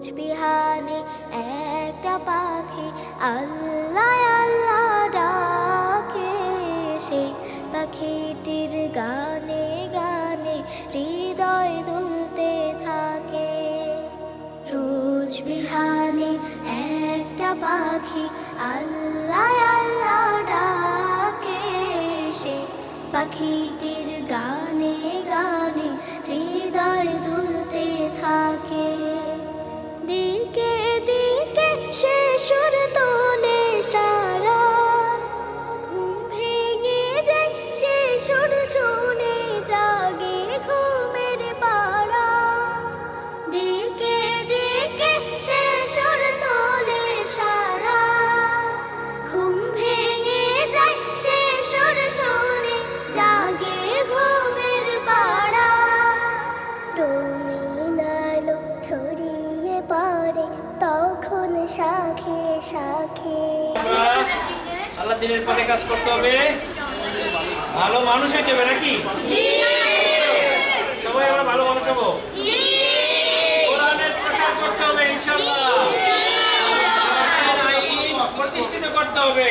রোজ বিহানে একটা পাখি আল্লাহ আল্লাহ ডাকে, সেই পাখিটির গানে গানে হৃদয় দুলতে থাকে। রোজ বিহানে একটা পাখি আল্লাহ আল্লাহ ডাকে, সেই পাখিটির গানে গানে হৃদয় দুলতে থাকে। দিকে দিকে সে সুর তোলে সারা, ঘুম ভেঙে যায় সে সুর শুনে জাগে ঘুমের পাড়া। দিকে দিকে সে সুর তোলে সারা, ঘুম ভেঙে যায় সে সুর শুনে জাগে ঘুমের পাড়া। রঙিন আলো ছড়িয়ে পড়ে তখন শাখে শাখে। আল্লাহ দিনের পথে কাজ করতে হবে, ভালো মানুষ হইতে হবে নাকি? সবাই আমরা ভালো মানুষ হবো, কোরআনের প্রসার করতে হবে ইনশাআল্লাহ, আইন প্রতিষ্ঠিত করতে হবে।